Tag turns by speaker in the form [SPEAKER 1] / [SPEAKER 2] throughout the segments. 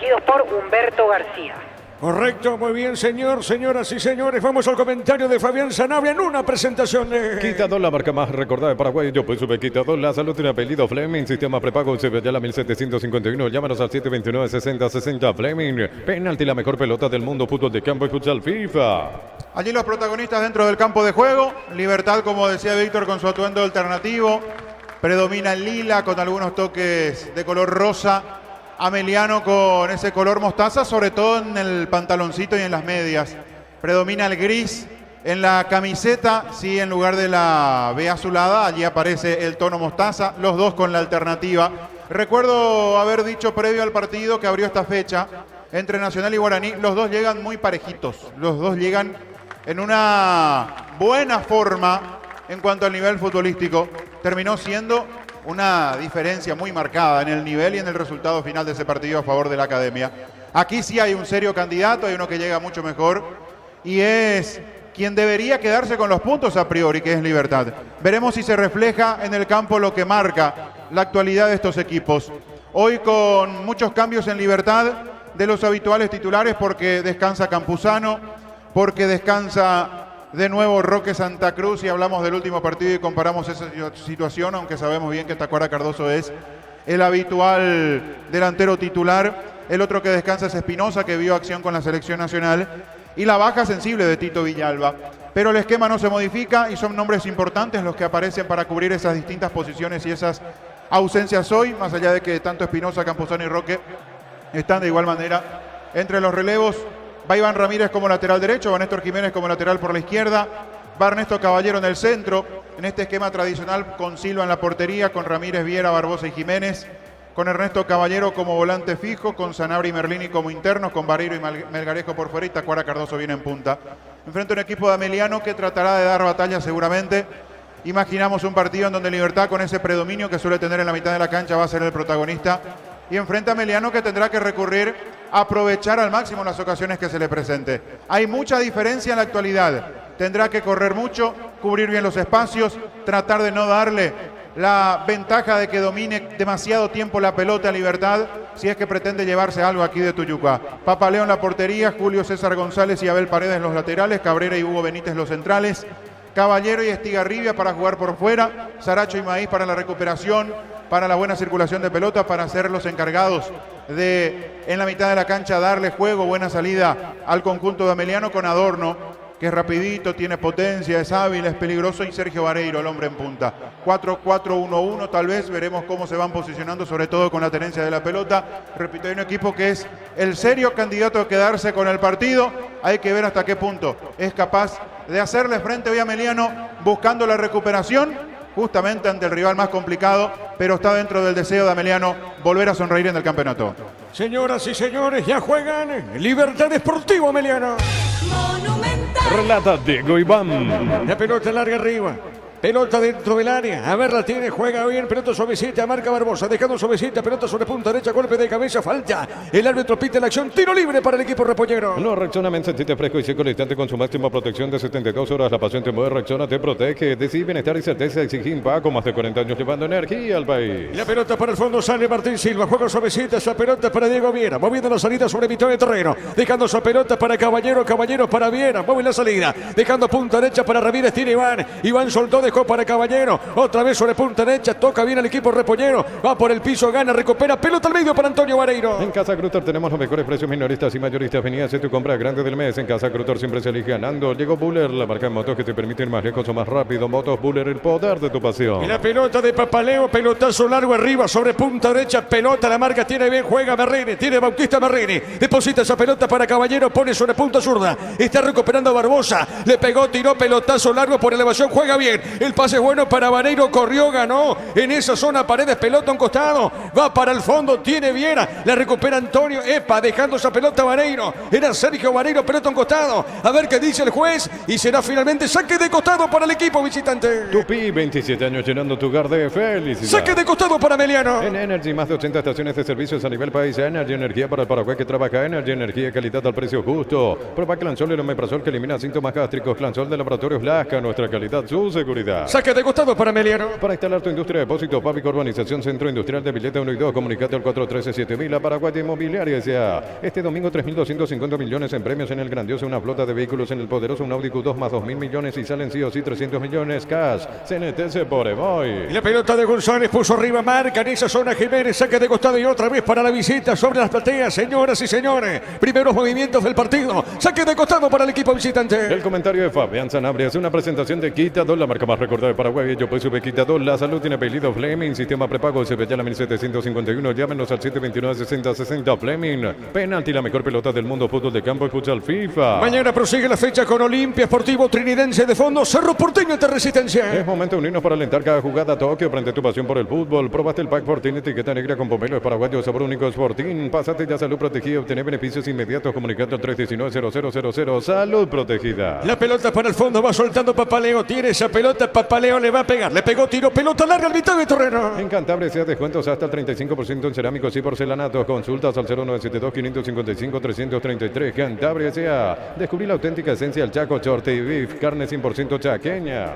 [SPEAKER 1] dirigidos por Humberto García.
[SPEAKER 2] Correcto, muy bien, señor, señoras y señores. Vamos al comentario de Fabián Sanabria en una presentación de...
[SPEAKER 3] Quitador, la marca más recordada de Paraguay. Yo pues sube Quitador, la salud tiene apellido Fleming. Sistema prepago la 1751. Llámanos al 729-6060 Fleming. Penalti, la mejor pelota del mundo. Fútbol de campo y futsal FIFA.
[SPEAKER 4] Allí los protagonistas dentro del campo de juego. Libertad, como decía Víctor, con su atuendo alternativo. Predomina el lila con algunos toques de color rosa. Ameliano con ese color mostaza, sobre todo en el pantaloncito y en las medias. Predomina el gris en la camiseta, sí, en lugar de la B azulada, allí aparece el tono mostaza, los dos con la alternativa. Recuerdo haber dicho previo al partido que abrió esta fecha entre Nacional y Guaraní, los dos llegan muy parejitos, los dos llegan en una buena forma en cuanto al nivel futbolístico. Terminó siendo una diferencia muy marcada en el nivel y en el resultado final de ese partido a favor de la Academia. Aquí sí hay un serio candidato, hay uno que llega mucho mejor y es quien debería quedarse con los puntos a priori, que es Libertad. Veremos si se refleja en el campo lo que marca la actualidad de estos equipos. Hoy con muchos cambios en Libertad de los habituales titulares, porque descansa Campuzano, porque descansa de nuevo Roque Santa Cruz, y hablamos del último partido y comparamos esa situación, aunque sabemos bien que Tacuara Cardoso es el habitual delantero titular. El otro que descansa es Espinosa, que vio acción con la selección nacional, y la baja sensible de Tito Villalba. Pero el esquema no se modifica y son nombres importantes los que aparecen para cubrir esas distintas posiciones y esas ausencias hoy, más allá de que tanto Espinosa, Campuzano y Roque están de igual manera entre los relevos. Va Iván Ramírez como lateral derecho, va Néstor Jiménez como lateral por la izquierda, va Ernesto Caballero en el centro, en este esquema tradicional con Silva en la portería, con Ramírez, Viera, Barbosa y Jiménez, con Ernesto Caballero como volante fijo, con Sanabria y Merlini como internos, con Barreiro y Melgarejo por fuera, y Tacuara Cardoso viene en punta. Enfrente a un equipo de Ameliano que tratará de dar batalla seguramente. Imaginamos un partido en donde Libertad, con ese predominio que suele tener en la mitad de la cancha, va a ser el protagonista, y enfrente a Ameliano, que tendrá que recurrir a aprovechar al máximo las ocasiones que se le presente. Hay mucha diferencia en la actualidad. Tendrá que correr mucho, cubrir bien los espacios, tratar de no darle la ventaja de que domine demasiado tiempo la pelota a Libertad, si es que pretende llevarse algo aquí de Tuyuca. Papaleo en la portería, Julio César González y Abel Paredes los laterales, Cabrera y Hugo Benítez los centrales, Caballero y Estigarribia para jugar por fuera, Saracho y Maíz para la recuperación, para la buena circulación de pelota, para ser los encargados de, en la mitad de la cancha, darle juego, buena salida al conjunto de Ameliano, con Adorno, que es rapidito, tiene potencia, es hábil, es peligroso, y Sergio Vareiro, el hombre en punta. 4-4-1-1, tal vez, veremos cómo se van posicionando, sobre todo con la tenencia de la pelota. Repito, hay un equipo que es el serio candidato a quedarse con el partido. Hay que ver hasta qué punto es capaz de hacerle frente hoy a Ameliano, buscando la recuperación, justamente ante el rival más complicado, pero está dentro del deseo de Ameliano volver a sonreír en el campeonato.
[SPEAKER 2] Señoras y señores, ya juegan Libertad Sportivo Ameliano.
[SPEAKER 3] Relata Diego Iván.
[SPEAKER 2] La pelota larga arriba. Pelota dentro del área. A ver, la tiene, juega bien. Pelota suavecita, marca Barbosa. Dejando suavecita. Pelota sobre punta derecha. Golpe de cabeza. Falta. El árbitro pite la acción. Tiro libre para el equipo repollero.
[SPEAKER 3] No reacciona, sentite fresco y seco al instante con su máxima protección de 72 horas. La pasión te mueve, reacciona, te protege. Decide bienestar y certeza. Exigir Paco, más de 40 años llevando energía al país.
[SPEAKER 2] La pelota para el fondo, sale Martín Silva. Juega suavecita. Esa pelota para Diego Viera. Moviendo la salida sobre mitad de terreno. Dejando esa pelota para Caballero. Caballero para Viera. Mueve la salida. Dejando punta derecha para Ramírez. Tiene Iván. Iván soltó, dejó para Caballero. Otra vez sobre punta derecha. Toca bien el equipo repollero. Va por el piso, gana, recupera. Pelota al medio para Antonio Vareiro.
[SPEAKER 3] En Casa Grutter tenemos los mejores precios minoristas y mayoristas. Venía a hacer tu compra grande del mes. En Casa Grutter siempre se elige ganando. Llegó Buller, la marca de motos que te permite ir más lejos o más rápido. Motos Buller, el poder de tu pasión.
[SPEAKER 2] Y la pelota de Papaleo. Pelotazo largo arriba sobre punta derecha. Pelota, la marca tiene bien. Juega Merrini. Tiene Bautista Merrini. Deposita esa pelota para Caballero. Pone sobre punta zurda. Está recuperando a Barbosa. Le pegó, tiró pelotazo largo por elevación. Juega bien. El pase es bueno para Vareiro. Corrió, ganó. En esa zona Paredes. Pelota a un costado. Va para el fondo. Tiene Viera. La recupera Antonio. Epa, dejando esa pelota Vareiro. Era Sergio Vareiro. Pelota a un costado. A ver qué dice el juez. Y será finalmente saque de costado para el equipo visitante.
[SPEAKER 3] Tupi, 27 años llenando tu hogar de felicidad.
[SPEAKER 2] Saque de costado para Ameliano.
[SPEAKER 3] En Energy, más de 80 estaciones de servicios a nivel país. Energy, energía para el Paraguay que trabaja. Energy, energía, calidad al precio justo. Prueba Clansol, el omeprazol que elimina síntomas gástricos. Clansol de Laboratorios Lasca, nuestra calidad, su seguridad. salida.
[SPEAKER 2] Saque de costado para Emiliano.
[SPEAKER 3] Para instalar tu industria de depósito, Pavic Urbanización Centro Industrial de Pileta 1 y 2, comunicate al 413-7000 a Paraguay Inmobiliaria S.A. Este domingo 3.250 millones en premios en el grandioso, una flota de vehículos en el poderoso, un Audi Q2 más 2.000 millones y salen sí o sí 300 millones cash. CNTC por Emoy.
[SPEAKER 2] Y la pelota de González puso arriba, marca en esa zona Jiménez, saque de costado y otra vez para la visita sobre las plateas, señoras y señores. Primeros movimientos del partido, saque de costado para el equipo visitante.
[SPEAKER 3] El comentario de Fabián Sanabria es una presentación de Quitador, la marca más recordada de Paraguay. Yo pues sube Quitador, la salud tiene apellido Fleming, sistema prepago Cepillala 1751. Llámenos al 729-6060 Fleming. Penalti, la mejor pelota del mundo, fútbol de campo y futsal FIFA.
[SPEAKER 2] Mañana prosigue la fecha con Olimpia Sportivo Trinidense de fondo, Cerro Porteño ante Resistencia.
[SPEAKER 3] Es momento de unirnos para alentar cada jugada. Tokio, prende tu pasión por el fútbol. Probaste el pack Fortín, etiqueta negra con pomelo, es paraguayo, sabor único, es Fortín. Pásate ya salud protegida, obtener beneficios inmediatos, comunicando al 319-0000. Salud protegida.
[SPEAKER 2] La pelota para el fondo, va soltando Papaleo, tiene esa pelota, Papaleo le va a pegar, le pegó, tiro, pelota larga al mitad de terreno.
[SPEAKER 3] En Cantabria se descuentos hasta el 35% en cerámicos y porcelanatos. Consultas al 0972-555-333. Cantabria S.A. Descubrí la auténtica esencia del Chaco Chorte y Beef, carne 100% chaqueña.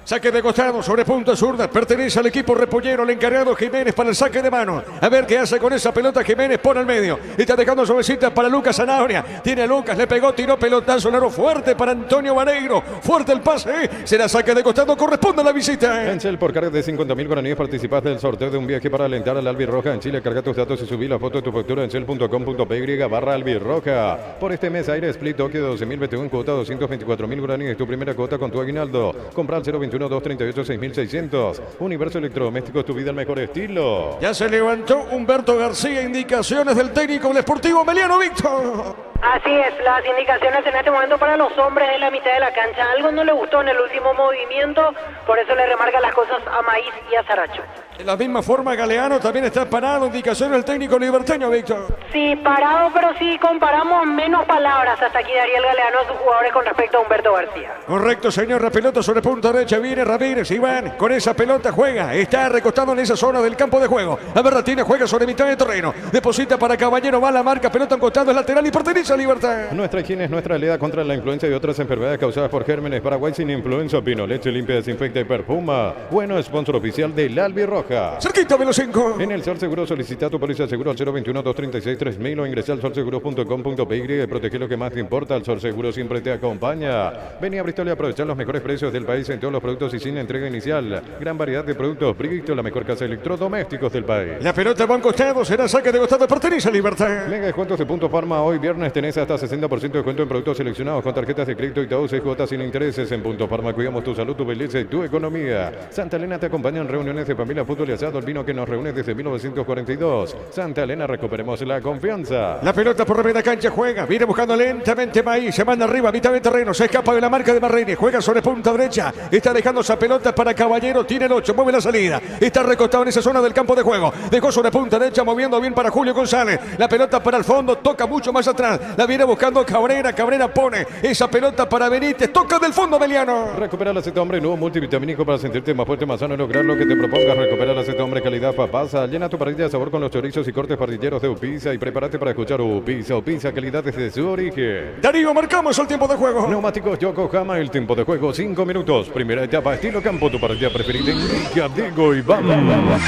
[SPEAKER 2] Saque de costado sobre punta zurda, pertenece al equipo repollero, el encargado Jiménez para el saque de mano. A ver qué hace con esa pelota Jiménez, pone al medio. Está dejando suavecita para Lucas Zanabria. Tiene a Lucas, le pegó, tiró pelotazo, naro fuerte para Antonio Vareiro. Fuerte el pase, será saque de costado, corresponde a la visita.
[SPEAKER 3] Encel, por carga de 50.000 guaraníes participas del sorteo de un viaje para alentar al Albirroja en Chile. Carga tus datos y subí la foto de tu factura en encel.com.py/Albirroja. Por este mes, Aire Split Tokio 12.021, cuota 224.000 guaraníes. Tu primera cuota con tu aguinaldo. Compra al 021-238-6.600. Universo Electrodomésticos, tu vida al mejor estilo.
[SPEAKER 2] Ya se levantó Humberto García, indicaciones del técnico del Sportivo Emiliano Víctor.
[SPEAKER 1] Así es, las indicaciones en este momento para los hombres de la mitad de la cancha. Algo no le gustó en el último movimiento, por eso le remarca las cosas a Maíz y a Saracho.
[SPEAKER 2] De la misma forma, Galeano también está parado, indicaciones del técnico liberteño, Víctor.
[SPEAKER 1] Sí, parado, pero sí comparamos menos palabras. Hasta aquí daría el Galeano a sus jugadores con respecto a Humberto García.
[SPEAKER 2] Correcto, señor. La pelota sobre punta derecha, viene Ramírez, Iván, con esa pelota juega, está recostado en esa zona del campo de juego. A ver, la tiene, juega sobre mitad de terreno, deposita para Caballero, va a la marca, pelota en costado, es lateral y pertenece a Libertad.
[SPEAKER 3] Nuestra higiene es nuestra aliada contra la influenza y otras enfermedades causadas por gérmenes. Paraguay sin influenza, Pino, leche limpia, desinfecta y perfuma. Bueno, sponsor oficial del Albirroja.
[SPEAKER 2] Cerquita de los 5.
[SPEAKER 3] En el Sol Seguro solicita tu póliza de seguro al 021-236-3000 o ingresa al solseguro.com.py y protege lo que más te importa. El Sol Seguro siempre te acompaña. Vení a Bristol y aprovechar los mejores precios del país en todos los productos y sin entrega inicial. Gran variedad de productos. Bristol, la mejor casa de electrodomésticos del país.
[SPEAKER 2] La pelota va a un costado, será saque de costado, pertenece a Libertad.
[SPEAKER 3] Mega descuentos de Punto Farma. Hoy viernes tenés hasta 60% de descuento en productos seleccionados con tarjetas de crédito y todo 6 cuotas sin intereses. En Punto Farma cuidamos tu salud, tu belleza y tu economía. Santa Elena te acompaña en reuniones de familia, fútbol y asado. El vino que nos reúne desde 1942. Santa Elena, recuperemos la confianza.
[SPEAKER 2] La pelota por la media cancha juega, viene buscando lentamente Maíz, se manda arriba, mitad de terreno, se escapa de la marca de Marrini, juega sobre punta derecha, está dejando esa pelota para Caballero, tiene el 8, mueve la salida, está recostado en esa zona del campo de juego, dejó sobre punta derecha, moviendo bien para Julio González, la pelota para el fondo, toca mucho más atrás, la viene buscando Cabrera pone esa pelota para Benítez, toca del fondo Emiliano.
[SPEAKER 3] Recupera la Z Hombre, nuevo multivitamínico para sentirte más fuerte, más sano y lograr lo que te propongas. Recupera la Z Hombre, calidad papasa, llena tu parrilla de sabor con los chorizos y cortes parrilleros de Upisa y prepárate para escuchar Upisa, calidad desde su origen.
[SPEAKER 2] Darío, marcamos el tiempo de juego.
[SPEAKER 3] Neumáticos Yokohama, el tiempo de juego 5 minutos. Primera etapa, estilo campo, tu parrilla preferida. Indica, digo y vamos.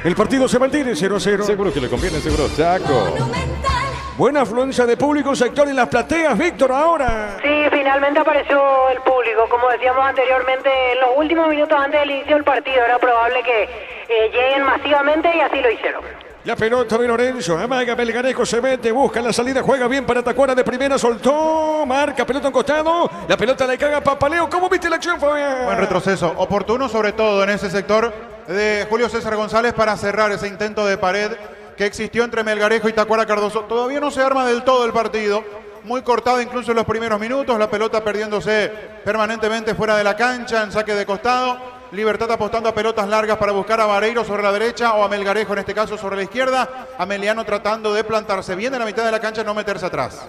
[SPEAKER 2] El partido se mantiene 0-0.
[SPEAKER 3] Seguro que le conviene, seguro Chaco.
[SPEAKER 2] Buena afluencia de público, sector en las plateas, Víctor, ahora.
[SPEAKER 1] Sí, finalmente apareció el público. Como decíamos anteriormente, en los últimos minutos antes del inicio del partido era probable que lleguen masivamente y así lo hicieron.
[SPEAKER 2] La pelota de Lorenzo, amaga Melgarejo, se mete, busca la salida, juega bien para Tacuara de primera, soltó, marca, pelota en costado, la pelota le caga a Papaleo. ¿Cómo viste la acción, Fabián?
[SPEAKER 4] Buen retroceso, oportuno sobre todo en ese sector de Julio César González para cerrar ese intento de pared que existió entre Melgarejo y Tacuara Cardoso. Todavía no se arma del todo el partido, muy cortado incluso en los primeros minutos, la pelota perdiéndose permanentemente fuera de la cancha, en saque de costado. Libertad apostando a pelotas largas para buscar a Vareiro sobre la derecha o a Melgarejo en este caso sobre la izquierda. Ameliano tratando de plantarse bien en la mitad de la cancha, no meterse atrás.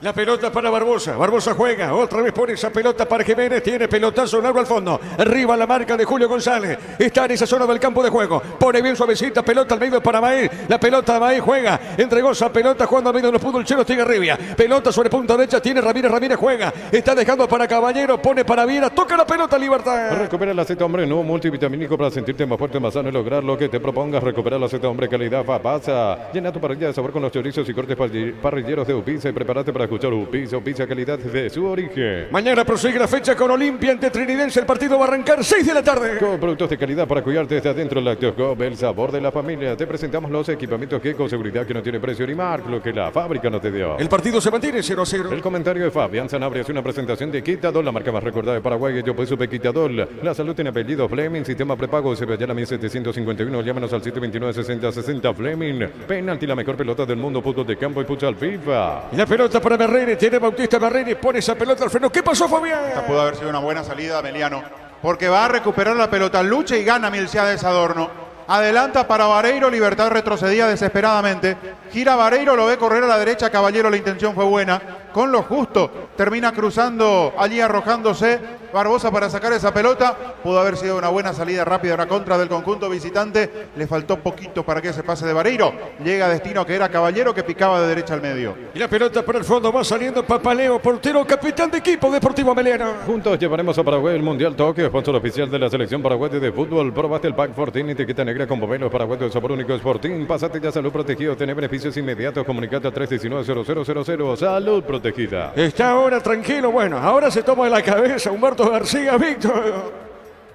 [SPEAKER 2] La pelota para Barbosa. Barbosa juega. Otra vez pone esa pelota para Jiménez. Tiene pelotazo largo al fondo. Arriba la marca de Julio González. Está en esa zona del campo de juego. Pone bien suavecita. Pelota al medio para Maí. La pelota de Maí juega. Entregó esa pelota jugando al medio de los fútbol. Chelo Estigarribia. Pelota sobre punta derecha. Tiene Ramírez. Ramírez juega. Está dejando para Caballero. Pone para Viera. Toca la pelota Libertad.
[SPEAKER 3] Recupera el aceite hombre nuevo multivitamínico para sentirte más fuerte, más sano y lograr lo que te propongas. Recupera el aceite hombre calidad pasa. Llena tu parrilla de sabor con los chorizos y cortes parrilleros de Upisa y prepárate para escuchar Upisa. Pizza calidad de su origen.
[SPEAKER 2] Mañana prosigue la fecha con Olimpia ante Trinidense. El partido va a arrancar 6 de la tarde.
[SPEAKER 3] Con productos de calidad para cuidarte desde adentro. Lácteos Coop, el sabor de la familia. Te presentamos los equipamientos que con seguridad que no tiene precio ni marca, lo que la fábrica no te dio.
[SPEAKER 2] El partido se mantiene 0-0.
[SPEAKER 3] El comentario de Fabián Sanabria es una presentación de Quitadol, la marca más recordada de Paraguay. Yo pues supe Quitadol. La salud tiene apellido Fleming. Sistema prepago se ve allá la 1751. Llámanos al 729-6060 Fleming. Penalti, la mejor pelota del mundo. Fútbol de campo y futsal FIFA.
[SPEAKER 2] Y la pelota para Berreni. Tiene Bautista Berreni. Pone esa pelota al freno. ¿Qué pasó, Fabián?
[SPEAKER 4] Esta pudo haber sido una buena salida de Ameliano, porque va a recuperar la pelota, lucha y gana Milciades Adorno. Adelanta para Vareiro, Libertad retrocedía desesperadamente. Gira Vareiro, lo ve correr a la derecha, Caballero, la intención fue buena. Con lo justo, termina cruzando allí, arrojándose Barbosa para sacar esa pelota. Pudo haber sido una buena salida rápida a la contra del conjunto visitante. Le faltó poquito para que se pase de Vareiro. Llega a destino que era Caballero, que picaba de derecha al medio.
[SPEAKER 2] Y la pelota para el fondo va saliendo Papaleo, portero, capitán de equipo Deportivo Ameliano.
[SPEAKER 3] Juntos llevaremos a Paraguay el Mundial Tokio, sponsor oficial de la selección paraguaya de fútbol. Probaste el Pack Fortín, etiqueta negra con pomelos paraguayos de sabor único Sporting. Pásate ya salud protegido, tener beneficios inmediatos. Comunicate al 319-0000. Salud protegida.
[SPEAKER 2] Está ahora tranquilo. Bueno, ahora se toma de la cabeza Humberto García, Víctor.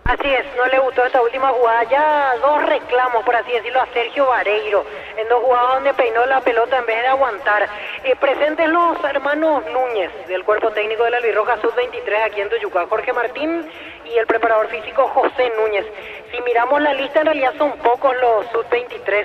[SPEAKER 1] Así es, no le gustó esta última jugada. Ya dos reclamos, por así decirlo, a Sergio Vareiro. En dos jugadas donde peinó la pelota en vez de aguantar. Presentes los hermanos Núñez, del cuerpo técnico de la Albirroja Sub-23 aquí en Tuyucá. Jorge Martín y el preparador físico José Núñez. Si miramos la lista, en realidad son pocos los Sub-23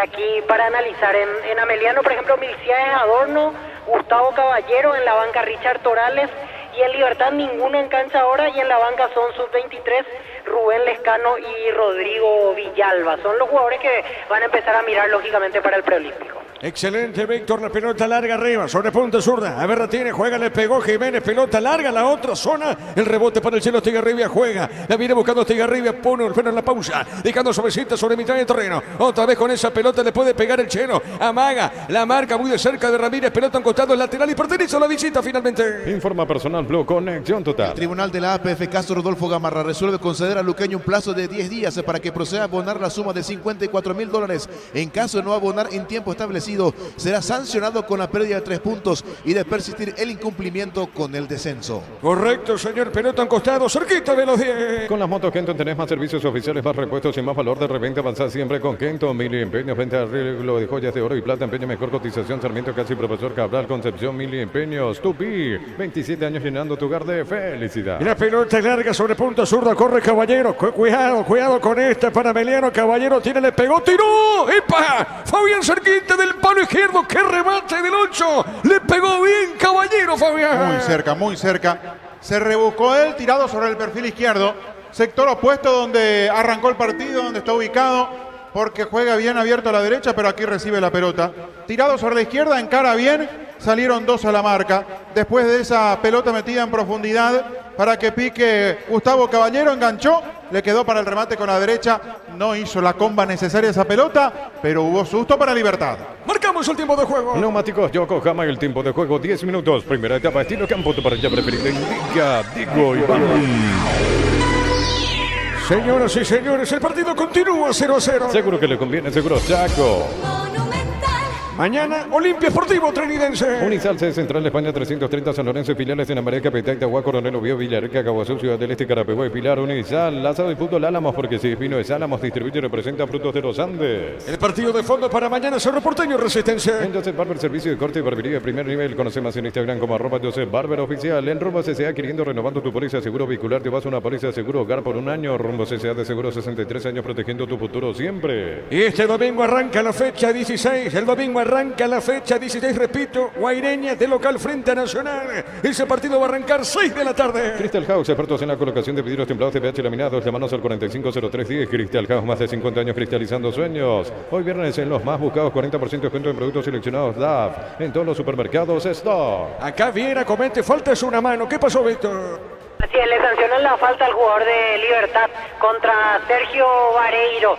[SPEAKER 1] aquí para analizar. En Ameliano, por ejemplo, Milciades Adorno, Gustavo Caballero, en la banca Richard Torales. Y en Libertad ninguno en cancha ahora, y en la banca son Sub-23, Rubén Lescano y Rodrigo Villalba. Son los jugadores que van a empezar a mirar lógicamente para el preolímpico.
[SPEAKER 2] Excelente, Víctor, la pelota larga arriba, sobre punta zurda. A ver, la tiene, juega, le pegó Jiménez, pelota larga, la otra zona. El rebote para el Chelo Estigarribia, juega. La viene buscando Estigarribia, pone el freno en la pausa, dejando suavecita sobre mitad de terreno. Otra vez con esa pelota le puede pegar el Chelo. Amaga, la marca muy de cerca de Ramírez, pelota en costado lateral y pertenece a la visita finalmente.
[SPEAKER 3] Informa personal Blue, conexión total.
[SPEAKER 5] El Tribunal de la APF caso Rodolfo Gamarra resuelve conceder a Luqueño un plazo de 10 días para que proceda a abonar la suma de $54.000. En caso de no abonar en tiempo establecido, será sancionado con la pérdida de 3 puntos y de persistir el incumplimiento con el descenso.
[SPEAKER 2] Correcto, señor, pelota en costado, cerquita de los 10.
[SPEAKER 3] Con las motos Kenton tenés más servicios oficiales, más repuestos y más valor de reventa. Avanzar siempre con Kenton. Mili Empeños, venta de arreglo de joyas de oro y plata, empeño mejor cotización. Sarmiento Casi, Profesor Cabral, Concepción, Mili Empeños. Tupi, 27 años llenando tu hogar de felicidad.
[SPEAKER 2] Y la pelota larga sobre punta zurda, corre Caballero. Cuidado con esta para Ameliano. Caballero tiene, le pegó, tiró. ¡Epa! Fabián cerquita del palo izquierdo. ¡Qué remate del 8! Le pegó bien Caballero, Fabián.
[SPEAKER 4] Muy cerca. Se rebuscó él, tirado sobre el perfil izquierdo. Sector opuesto donde arrancó el partido, donde está ubicado, porque juega bien abierto a la derecha, pero aquí recibe la pelota. Tirado sobre la izquierda, encara bien, salieron dos a la marca. Después de esa pelota metida en profundidad para que pique Gustavo Caballero, enganchó, le quedó para el remate con la derecha. No hizo la comba necesaria esa pelota, pero hubo susto para Libertad.
[SPEAKER 2] Marcamos el tiempo de juego.
[SPEAKER 3] Neumáticos Yokohama, el tiempo de juego 10 minutos. Primera etapa, estilo campo, tu parrilla preferida. Indica, digo y vamos.
[SPEAKER 2] Señoras y señores, el partido continúa 0-0.
[SPEAKER 3] Seguro que le conviene, seguro Chaco.
[SPEAKER 2] Mañana, Olimpia Sportivo Trinidense.
[SPEAKER 3] Unisal, sede central de España, 330 San Lorenzo, filiales en América, Petén, Tahuá, Coronel Oviedo, Villarrica, Caguazú, Ciudad del Este, Carapehuá, Pilar. Unisal, Lázaro y Fútbol Álamos, porque si Espino es Álamos, distribuye y representa Frutos de los Andes.
[SPEAKER 2] El partido de fondo para mañana, Cerro Porteño Resistencia.
[SPEAKER 3] En Joseph Barber, servicio de corte y barbería de primer nivel. Conoce más en Instagram como @Joseph Barber Oficial. En Rumbo CCA, queriendo renovando tu póliza de seguro vehicular, te vas a una póliza de seguro hogar por un año. Rumbo CCA de seguro 63 años, protegiendo tu futuro siempre.
[SPEAKER 2] Y este domingo arranca la fecha 16. El domingo arranca la fecha 16, repito, Guaireña de local frente a Nacional. Ese partido va a arrancar 6 de la tarde.
[SPEAKER 3] Crystal House, expertos en la colocación de vidrios templados de pH laminados. Llámanos al 450310. Crystal House, más de 50 años cristalizando sueños. Hoy viernes en los más buscados, 40% de descuento en productos seleccionados DAF. En todos los supermercados, Stock.
[SPEAKER 2] Acá Viera comete, falta es una mano. ¿Qué pasó, Víctor?
[SPEAKER 1] Así es, le sancionan la falta al jugador de Libertad contra Sergio Vareiro.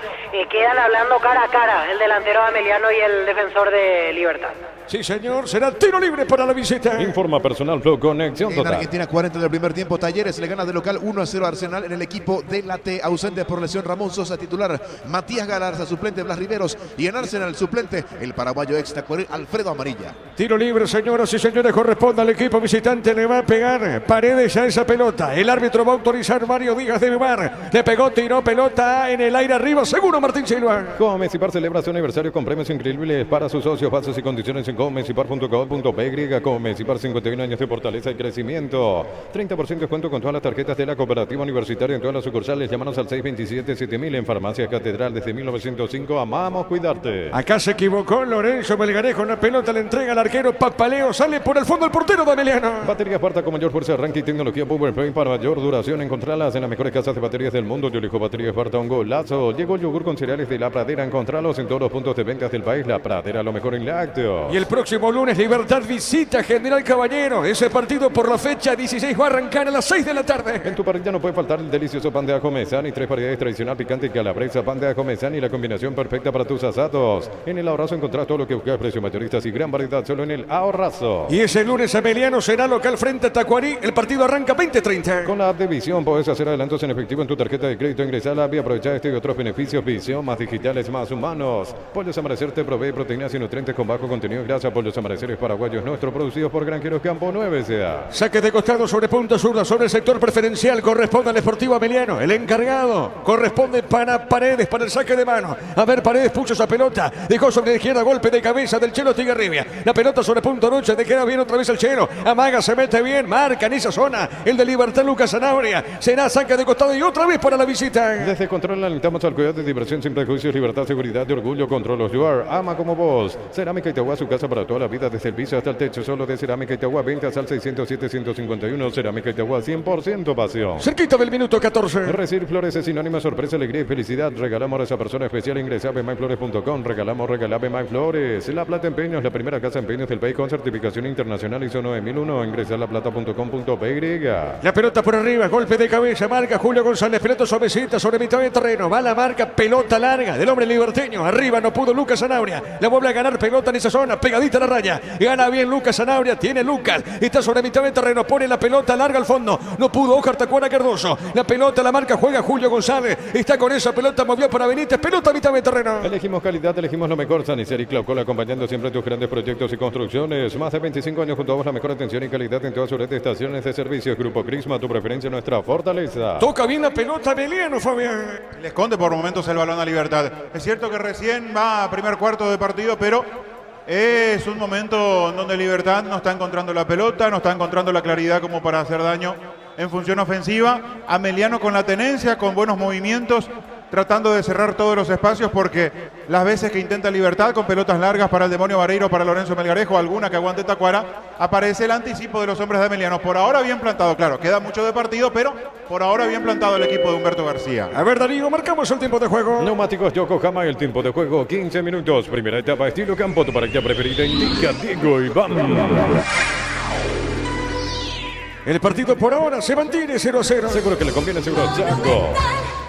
[SPEAKER 1] Quedan hablando cara a cara el delantero Ameliano y el defensor de Libertad.
[SPEAKER 2] Sí, señor, será tiro libre para la visita.
[SPEAKER 3] Informa Personal Flow, conexión
[SPEAKER 5] En
[SPEAKER 3] total.
[SPEAKER 5] Argentina, 40 del primer tiempo, Talleres le gana de local 1-0 a Arsenal en el equipo de la T. Ausente por lesión Ramón Sosa, titular Matías Galarza, suplente Blas Riveros, y en Arsenal suplente el paraguayo ex Tacuarel Alfredo Amarilla.
[SPEAKER 2] Tiro libre, señoras y señores, corresponde al equipo visitante. Le va a pegar Paredes a esa pelota. El árbitro va a autorizar Mario Díaz de Vivar. Le pegó, tiró pelota en el aire arriba. Seguro Martín Silva.
[SPEAKER 3] Comecipar celebra su aniversario con premios increíbles para sus socios. Bases y condiciones en comecipar.com.py. Comecipar, 51 años de fortaleza y crecimiento. 30% de descuento con todas las tarjetas de la cooperativa universitaria en todas las sucursales. Llámanos al 627-7000 en Farmacia Catedral desde 1905. Amamos cuidarte.
[SPEAKER 2] Acá se equivocó Lorenzo Melgarejo. Una pelota le entrega al arquero Papaleo. Sale por el fondo el portero de Ameliano.
[SPEAKER 3] Baterías Parta con mayor fuerza, arranque y tecnología Powerplay para mayor duración. Encontralas en las mejores casas de baterías del mundo. Yo elijo Baterías Parta, un golazo. Llegó el yogur con cereales de La Pradera. Encontralos en todos los puntos de ventas del país. La Pradera, lo mejor en lácteos.
[SPEAKER 2] Y el próximo lunes Libertad visita General Caballero. Ese partido por la fecha 16 va a arrancar a las 6 de la tarde.
[SPEAKER 3] En tu parrilla no puede faltar el delicioso pan de ajo Mesani. 3 variedades tradicional, picante y calabresa. Pan de ajo Mesani, la combinación perfecta para tus asados. En el Ahorrazo encontrás todo lo que buscas, precios mayoristas y gran variedad solo en el Ahorrazo.
[SPEAKER 2] Y ese lunes Ameliano será local frente a Tacuarí. El partido arranca 20:30.
[SPEAKER 3] Con la app de Visión podés hacer adelantos en efectivo en tu tarjeta de crédito. Ingresar a la app y aprovechar este y otros beneficios. Visión, más digitales, más humanos. Pollos Amanecer te provee proteínas y nutrientes con bajo contenido en grasa. Pollos Amaneceres paraguayos nuestros, producidos por Granjeros Campo 9 S.A.
[SPEAKER 2] Saque de costado sobre punta zurda, sobre el sector preferencial. Corresponde al Sportivo Ameliano. El encargado corresponde para Paredes, para el saque de mano. A ver, Paredes puso esa pelota. Dejó sobre la izquierda, golpe de cabeza del Chelo Tigarribia. La pelota sobre punta derecha, le queda bien otra vez el Chelo. Amaga, se mete bien, marca en esa zona. El de Libertad, Lucas Zanabria. Será saque de costado y otra vez para la visita.
[SPEAKER 3] Desde Control alentamos al cuidado de diversión sin prejuicios, libertad, seguridad y orgullo. Control of Your, ama como vos. Cerámica Itagua, su casa para toda la vida, desde el piso hasta el techo. Solo de Cerámica Itagua, ventas al 607-151. Cerámica Itagua, 100% pasión.
[SPEAKER 2] Cerquita del minuto 14.
[SPEAKER 3] Recibir flores es sinónimo de sorpresa, alegría y felicidad. Regalamos a esa persona especial. Ingresa a bemyflores.com. Regalamos Bemyflores. La Plata Empeños, la primera casa de empeños del país con certificación internacional ISO 9001. Ingresa a laplata.com.py.
[SPEAKER 2] La pelota por arriba, golpe de cabeza, marca Julio González, pelota suavecita sobre mitad de terreno, va la marca, pelota larga del hombre liberteño, arriba no pudo Lucas Zanabria, la vuelve a ganar pelota en esa zona, pegadita a la raya, gana bien Lucas Zanabria, tiene Lucas, está sobre mitad de terreno, pone la pelota larga al fondo, no pudo Oscar Tacuara Cardoso, la pelota la marca, juega Julio González, está con esa pelota, movió para Benítez, pelota a mitad de terreno.
[SPEAKER 3] Elegimos calidad, elegimos lo mejor, Sanicer y Claucola, acompañando siempre tus grandes proyectos y construcciones, más de 25 años junto a vos, la mejor atención y calidad en todas sus red de estaciones de servicios. Grupo Crisma, tu preferencia, nuestra fortaleza.
[SPEAKER 2] Toca bien la pelota Ameliano, Fabián.
[SPEAKER 4] Le esconde por momentos el balón a Libertad. Es cierto que recién va a primer cuarto de partido, pero es un momento en donde Libertad no está encontrando la pelota, no está encontrando la claridad como para hacer daño en función ofensiva. Ameliano con la tenencia, con buenos movimientos, tratando de cerrar todos los espacios, porque las veces que intenta Libertad con pelotas largas para el Demonio Vareiro, para Lorenzo Melgarejo, alguna que aguante Tacuara, aparece el anticipo de los hombres de Ameliano. Por ahora bien plantado, claro, queda mucho de partido, pero por ahora bien plantado el equipo de Humberto García.
[SPEAKER 2] A ver, Darío, marcamos el tiempo de juego.
[SPEAKER 3] Neumáticos Yokohama, el tiempo de juego 15 minutos. Primera etapa, estilo campo, tu pareja preferida, indica Diego Iván.
[SPEAKER 2] El partido por ahora se mantiene 0-0.
[SPEAKER 3] Seguro que le conviene, seguro Chaco.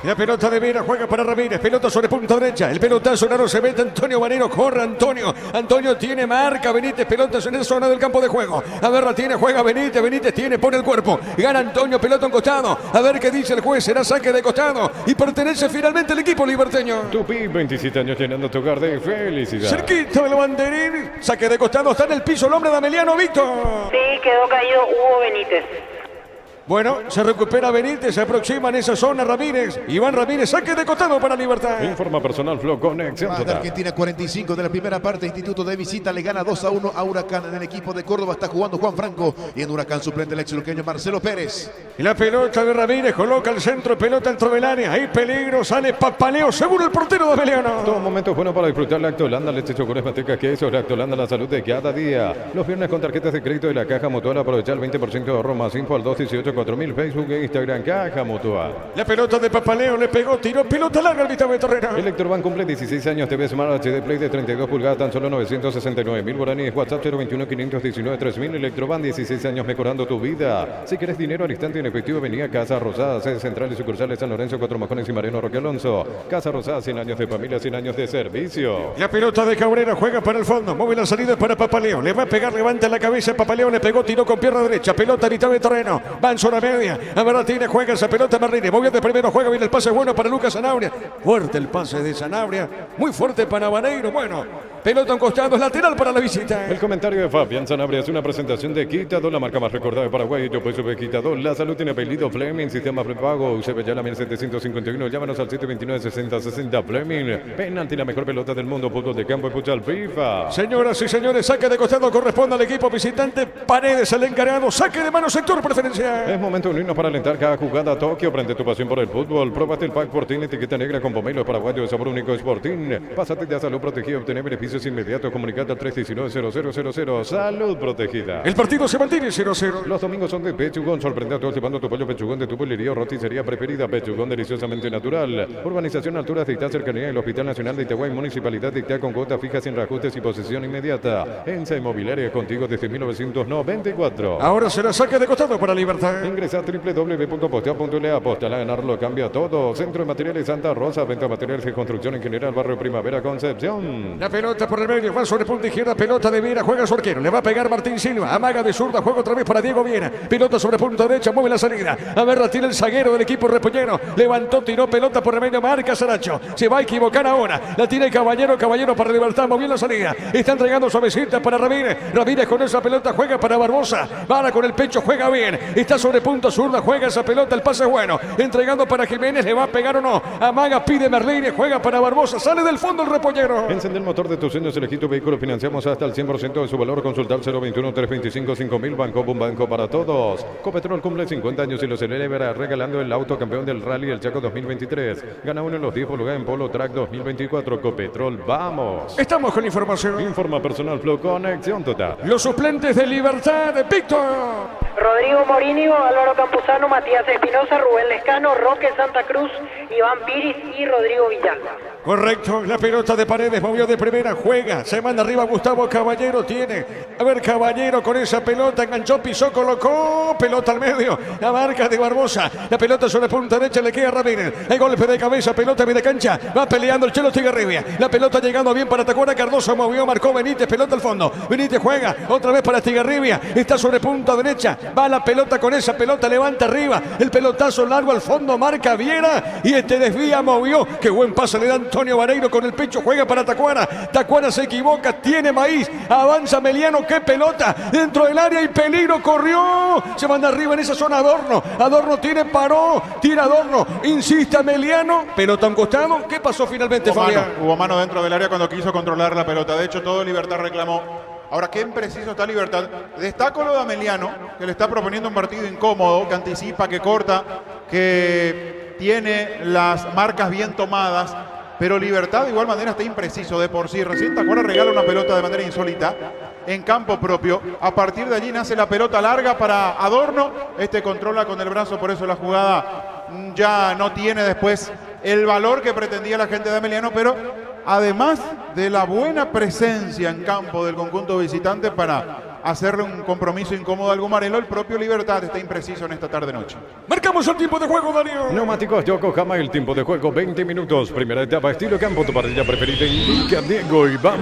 [SPEAKER 2] La pelota de Vera juega para Ramírez, pelota sobre punta derecha, el pelotazo raro se mete Antonio Varero, corre Antonio, Antonio tiene marca Benítez, pelotas en la zona del campo de juego, a ver la tiene, juega Benítez, Benítez tiene, pone el cuerpo, gana Antonio, pelota en costado, a ver qué dice el juez, será saque de costado y pertenece finalmente al equipo liberteño.
[SPEAKER 3] Tupi, 27 años llenando tu hogar de felicidad.
[SPEAKER 2] Cerquita del banderín, saque de costado, está en el piso el hombre de Ameliano, Víctor.
[SPEAKER 1] Sí, quedó caído Hugo Benítez.
[SPEAKER 2] Bueno, se recupera Benítez, se aproxima en esa zona Ramírez. Iván Ramírez, saque de costado para Libertad.
[SPEAKER 3] Informa personal Flow Conexión
[SPEAKER 5] Más de
[SPEAKER 3] Total.
[SPEAKER 5] Argentina 45 de la primera parte. Instituto de Visita le gana 2-1 a Huracán. En el equipo de Córdoba está jugando Juan Franco y en Huracán suplente el exluqueño Marcelo Pérez.
[SPEAKER 2] Y la pelota de Ramírez coloca el centro, pelota dentro del área. Hay peligro, sale Papaleo, seguro el portero de Ameliano.
[SPEAKER 3] Todo momento es bueno para disfrutar Lactolanda, leche, chocolate, manteca, queso. Lactolanda, la salud de cada día. Los viernes con tarjetas de crédito de la Caja Mutual, aprovechar el 20% de ahorro más info al 218-4000, Facebook e Instagram, Caja Mutual.
[SPEAKER 2] La pelota de Papaleo le pegó, tiró pelota larga al mitad de terreno.
[SPEAKER 3] Electrobank cumple 16 años, TV Smart HD Play de 32 pulgadas, tan solo 969.000 guaraníes. WhatsApp 021-519-3000. Electrobank, 16 años mejorando tu vida. Si quieres dinero al instante en efectivo, venía a Casa Rosada, sede central y sucursales San Lorenzo, Cuatro Mojones y Mariano Roque Alonso. Casa Rosada, 100 años de familia, 100 años de servicio.
[SPEAKER 2] La pelota de Cabrera juega para el fondo, mueve la salida para Papaleo, le va a pegar, levanta la cabeza, Papaleo le pegó, tiró con pierna derecha, pelota a mitad de terreno, va en zona media, a Martínez juega esa pelota Martínez, movió de primero, juega bien el pase bueno para Lucas Sanabria, fuerte el pase de Sanabria, muy fuerte para Vaneiro, bueno, pelota a un costado, es lateral para la visita.
[SPEAKER 3] El comentario de Fabián Sanabria es una presentación de Quitador, la marca más recordada de Paraguay. Yo soy Quitador, la salud tiene apellido Fleming, sistema prepago, UCB ya la 1751, llámanos al 729-6060 Fleming, penalti, la mejor pelota del mundo, fútbol de campo y futsal FIFA.
[SPEAKER 2] Señoras y señores, saque de costado corresponde al equipo visitante, Paredes el encargado, saque de mano sector preferencial.
[SPEAKER 3] Es momento de unirnos para alentar cada jugada. Tokio, prende tu pasión por el fútbol. Próbate el pack Sporting, etiqueta negra con pomelo paraguayo de sabor único Sporting. Pásate de salud protegida, obtener beneficios inmediatos. Comunicate al 319-0000. Salud protegida.
[SPEAKER 2] El partido se mantiene 0-0.
[SPEAKER 3] Los domingos son de Pechugón. Sorprende a todos llevando tu pollo Pechugón de tu pollería o roticería preferida. Pechugón, deliciosamente natural. Urbanización Alturas de Itá, cercanía del Hospital Nacional de Itagüí, Municipalidad de Itá, con cuotas fijas sin reajustes y posesión inmediata. ENSA Inmobiliaria, contigo desde 1994.
[SPEAKER 2] Ahora será saque de costado para Libertad.
[SPEAKER 3] Ingresa a www.postea.le. Apostar a ganarlo cambia todo. Centro de Materiales Santa Rosa. Venta de materiales de construcción en general. Barrio Primavera, Concepción.
[SPEAKER 2] La pelota por el medio, va sobre punta izquierda, pelota de Viera, juega su arquero, le va a pegar Martín Silva, amaga de zurda, juega otra vez para Diego Viera, pelota sobre punta derecha, mueve la salida, a ver, tiene el zaguero del equipo repollero, levantó, tiró pelota por el medio, marca Saracho, se va a equivocar ahora, la tiene Caballero para Libertad, movió la salida, está entregando suavecita para Ramírez con esa pelota juega para Barbosa, para con el pecho, juega bien, está sobre punta zurda, juega esa pelota, el pase es bueno, entregando para Jiménez, le va a pegar o no, amaga, pide Merlini, juega para Barbosa, sale del fondo el repollero.
[SPEAKER 3] Encende el motor de tus sueños, elegí tu vehículo, financiamos hasta el 100% de su valor, consultar 021-325-5000, Banco Boom, banco para todos. Copetrol cumple 50 años y lo celebra regalando el auto campeón del Rally El Chaco 2023. Gana uno en los 10 pulgadas en Polo Track 2024. Copetrol, vamos.
[SPEAKER 2] Estamos con información.
[SPEAKER 3] Informa personal Flow Conexión Total.
[SPEAKER 2] Los suplentes de Libertad, Víctor.
[SPEAKER 1] Rodrigo Morinio, Álvaro Campuzano, Matías Espinosa, Rubén Lescano, Roque Santa Cruz, Iván Piris y Rodrigo Villalba.
[SPEAKER 2] Correcto, la pelota de Paredes movió de primera, juega, se manda arriba Gustavo Caballero, tiene, a ver Caballero con esa pelota, enganchó, pisó, colocó, pelota al medio, la marca de Barbosa, la pelota sobre punta derecha, le queda a Ramírez, el golpe de cabeza, pelota media cancha, va peleando el Chelo Tigarribia, la pelota llegando bien para Tacuara, Cardoso movió, marcó Benítez, pelota al fondo, Benítez juega, otra vez para Tigarribia, está sobre punta derecha, va la pelota con esa pelota, levanta arriba, el pelotazo largo al fondo, marca Viera, y este desvía, movió, qué buen pase le da Antonio Vaneiro con el pecho, juega para Tacuara, Tacuara se equivoca, tiene Maíz, avanza Meliano, qué pelota, dentro del área y peligro, corrió, se manda arriba en esa zona Adorno tiene, paró, tira Adorno, insiste Meliano, pelota a un costado, ¿qué pasó finalmente, Fabián?
[SPEAKER 4] Hubo mano dentro del área cuando quiso controlar la pelota, de hecho todo Libertad reclamó. Ahora, qué impreciso está Libertad. Destaco lo de Ameliano, que le está proponiendo un partido incómodo, que anticipa, que corta, que tiene las marcas bien tomadas. Pero Libertad de igual manera está impreciso de por sí. Recién Tacuara regala una pelota de manera insólita en campo propio. A partir de allí nace la pelota larga para Adorno. Este controla con el brazo, por eso la jugada ya no tiene después el valor que pretendía la gente de Ameliano, pero además de la buena presencia en campo del conjunto visitante para hacerle un compromiso incómodo al Gumarelo, el propio Libertad está impreciso en esta tarde-noche.
[SPEAKER 2] Marcamos el tiempo de juego, Darío.
[SPEAKER 3] Neumáticos Yokohama, el tiempo de juego 20 minutos. Primera etapa, estilo campo, tu parrilla preferida. Indica Diego Iván.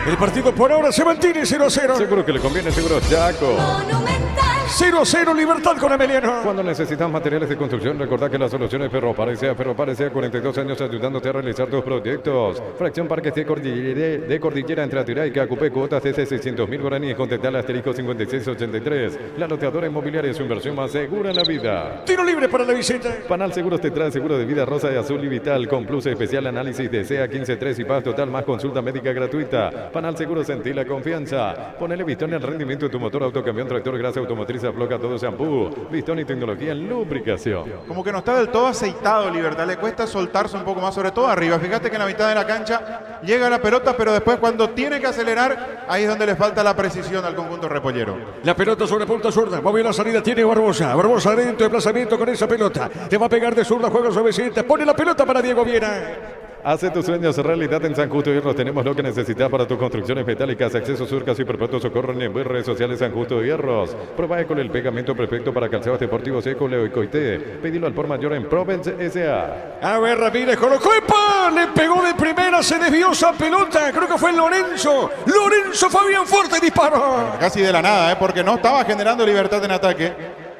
[SPEAKER 2] El partido por ahora se mantiene 0-0.
[SPEAKER 3] Seguro que le conviene, seguro Chaco.
[SPEAKER 6] Monumental.
[SPEAKER 2] 0-0 Libertad con Emiliano.
[SPEAKER 3] Cuando necesitas materiales de construcción, recordá que la solución es Ferropar S.A. Ferropar S.A. 42 años ayudándote a realizar tus proyectos. Fracción Parques de Cordillera entre Atirá y Cacupé, cuotas desde 600.000 guaraníes. Contactá al asterisco 5683. La loteadora inmobiliaria es su inversión más segura en la vida.
[SPEAKER 2] Tiro libre para la visita.
[SPEAKER 3] Panal Seguros te trae seguro de vida rosa y azul y vital con plus especial análisis de SEA 15.3 y paz total más consulta médica gratuita. Panal Seguros, sentí la confianza. Ponele Vistón en el rendimiento de tu motor, auto, camión, tractor, grasa, automotriz, afloja todo shampoo. Vistón y tecnología en lubricación.
[SPEAKER 4] Como que no está del todo aceitado Libertad, le cuesta soltarse un poco más, sobre todo arriba. Fíjate que en la mitad de la cancha llega la pelota, pero después cuando tiene que acelerar, ahí es donde le falta la precisión al conjunto repollero.
[SPEAKER 2] La pelota sobre punta zurda, muy bien la salida, tiene Barbosa. Barbosa adentro, desplazamiento con esa pelota. Le va a pegar de zurda, juega suavecita, pone la pelota para Diego Viera.
[SPEAKER 3] Hace tus sueños realidad en San Justo Hierros. Tenemos lo que necesitas para tus construcciones metálicas. Acceso Surcas y Perpetuo Socorro en redes sociales San Justo Hierros. Prueba con el pegamento perfecto para calzados deportivos Eco, Leo y Coité. Pedilo al por mayor en Provence S.A.
[SPEAKER 2] A ver, Ramírez colocó ¡epa! Le pegó de primera, se desvió esa pelota. Creo que fue Lorenzo. Lorenzo Fabián fuerte disparo.
[SPEAKER 4] Casi de la nada, porque no estaba generando Libertad en ataque.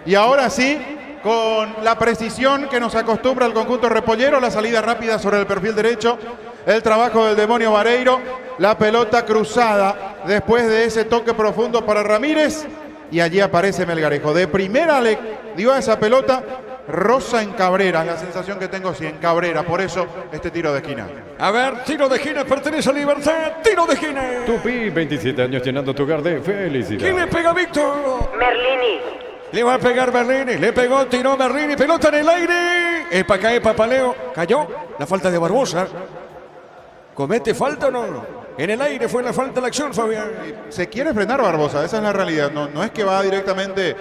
[SPEAKER 4] Y ahora sí, con la precisión que nos acostumbra el conjunto repollero, la salida rápida sobre el perfil derecho, el trabajo del demonio Vareiro, la pelota cruzada después de ese toque profundo para Ramírez y allí aparece Melgarejo. De primera le dio a esa pelota Rosa en Cabrera, la sensación que tengo sí en Cabrera, por eso este tiro de esquina.
[SPEAKER 2] A ver, tiro de esquina, pertenece a Libertad, tiro de esquina.
[SPEAKER 3] Tupi, 27 años llenando tu hogar de felicidad.
[SPEAKER 2] ¿Quién le pega, Víctor?
[SPEAKER 1] Merlini.
[SPEAKER 2] Le va a pegar Merlini, le pegó, tiró Merlini, pelota en el aire. Epa, cae Papaleo, cayó. La falta de Barbosa. ¿Comete falta o no? En el aire fue la falta la acción, Fabián.
[SPEAKER 4] Se quiere frenar Barbosa, esa es la realidad. No es que va directamente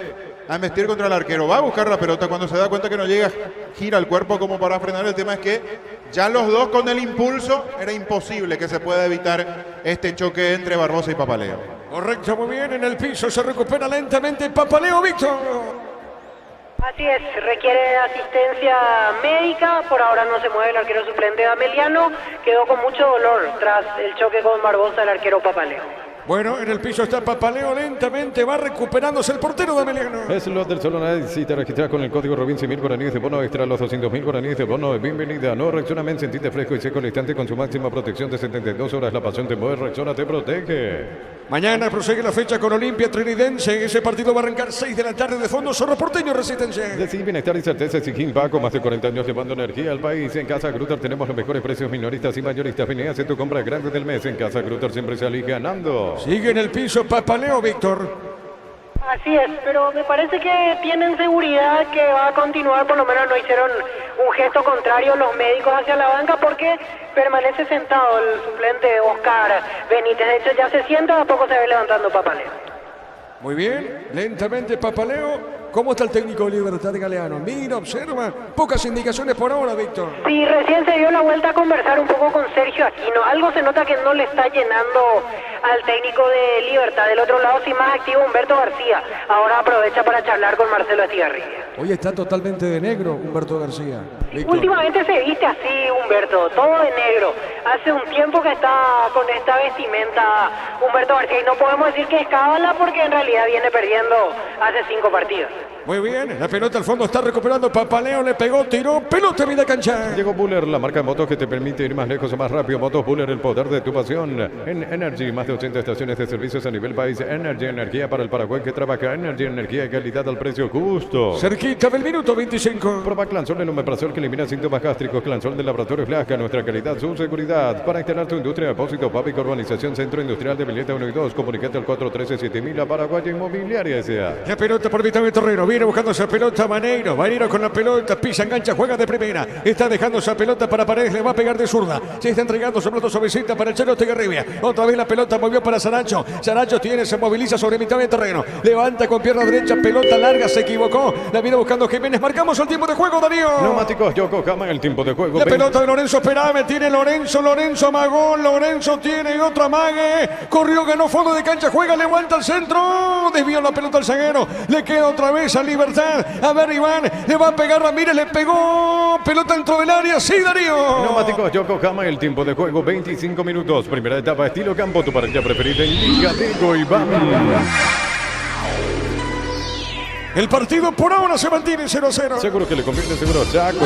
[SPEAKER 4] a embestir contra el arquero. Va a buscar la pelota cuando se da cuenta que no llega, gira el cuerpo como para frenar. El tema es que ya los dos con el impulso era imposible que se pueda evitar este choque entre Barbosa y Papaleo.
[SPEAKER 2] Correcto, muy bien, en el piso se recupera lentamente Papaleo, Víctor.
[SPEAKER 1] Así es, requiere asistencia médica. Por ahora no se mueve el arquero suplente Ameliano. Quedó con mucho dolor tras el choque con Barbosa el arquero Papaleo.
[SPEAKER 2] Bueno, en el piso está Papaleo, lentamente va recuperándose el portero de Ameliano.
[SPEAKER 3] Es lo del solo análisis. Si te registras con el código Robin 100.000 guaraníes de bono extra, los 200.000 guaraníes de bono de bienvenida. No reaccionamente, sentite fresco y seco al instante con su máxima protección de 72 horas. La pasión te mueve, Rexona te protege.
[SPEAKER 2] Mañana prosigue la fecha con Olimpia Trinidense. Ese partido va a arrancar 6 de la tarde de fondo. Zorro Porteño Resistencia.
[SPEAKER 3] Decir bienestar y certeza exigir Paco, más de 40 años llevando energía al país. En Casa Grutter tenemos los mejores precios minoristas y mayoristas. Vení a hacer tu compra grande del mes. En Casa Grutter siempre salís ganando.
[SPEAKER 2] Sigue en el piso Papaleo, Víctor.
[SPEAKER 1] Así es, pero me parece que tienen seguridad que va a continuar, por lo menos no hicieron un gesto contrario los médicos hacia la banca porque permanece sentado el suplente Oscar Benítez. De hecho ya se sienta, a poco se ve levantando Papaleo.
[SPEAKER 2] Muy bien, lentamente Papaleo. ¿Cómo está el técnico de Libertad Galeano? Mira, observa, pocas indicaciones por ahora, Víctor.
[SPEAKER 1] Sí, recién se dio la vuelta a conversar un poco con Sergio Aquino. Algo se nota que no le está llenando al técnico de Libertad. Del otro lado, sí más activo Humberto García. Ahora aprovecha para charlar con Marcelo Estigarribia.
[SPEAKER 2] Hoy está totalmente de negro Humberto García. Víctor.
[SPEAKER 1] Últimamente se viste así, Humberto, todo de negro. Hace un tiempo que está con esta vestimenta Humberto García. Y no podemos decir que es cábala porque en realidad viene perdiendo hace 5 partidos.
[SPEAKER 2] Muy bien, la pelota al fondo está recuperando Papaleo, le pegó, tiró, pelota en media cancha.
[SPEAKER 3] Llegó Buller, la marca de motos que te permite ir más lejos o más rápido. Motos Buller, el poder de tu pasión. En Energy, más de 80 estaciones de servicios a nivel país. Energy, energía para el Paraguay que trabaja. Energy, energía y calidad al precio justo.
[SPEAKER 2] Cerquita del minuto 25.
[SPEAKER 3] Proba Clansol, el omeprazol que elimina síntomas gástricos. Clansol del laboratorio Flasca, nuestra calidad, su seguridad. Para instalar tu industria, depósito, Papic, urbanización, centro industrial de Villeta 1 y 2. Comunicate al 413-7000, la Paraguaya Inmobiliaria S.A.
[SPEAKER 2] La pelota por Vitamina Torrero, viene buscando esa pelota Maneiro con la pelota, pisa, engancha, juega de primera, está dejando esa pelota para Paredes, le va a pegar de zurda, se está entregando su plato suavecita para el Chelo Estigarribia, otra vez la pelota movió para Saracho, Saracho se moviliza sobre mitad de terreno, levanta con pierna derecha, pelota larga, se equivocó, la viene buscando Jiménez, marcamos el tiempo de juego, Darío.
[SPEAKER 3] Neumáticos Yokohama, el tiempo de juego.
[SPEAKER 2] La pelota de Lorenzo Perame, tiene Lorenzo amagó, Lorenzo tiene otro amague, corrió, ganó fondo de cancha, juega, levanta al centro, desvió la pelota al zaguero, le queda otra vez a Libertad. A ver, Iván, le va a pegar Ramírez, le pegó, pelota dentro del área, sí, Darío.
[SPEAKER 3] Neumáticos Yokohama, el tiempo de juego, 25 minutos. Primera etapa, estilo campo, tu parrilla preferida, Liga Diego Iván.
[SPEAKER 2] El partido por ahora se mantiene 0-0.
[SPEAKER 3] Seguro que le conviene, seguro Chaco.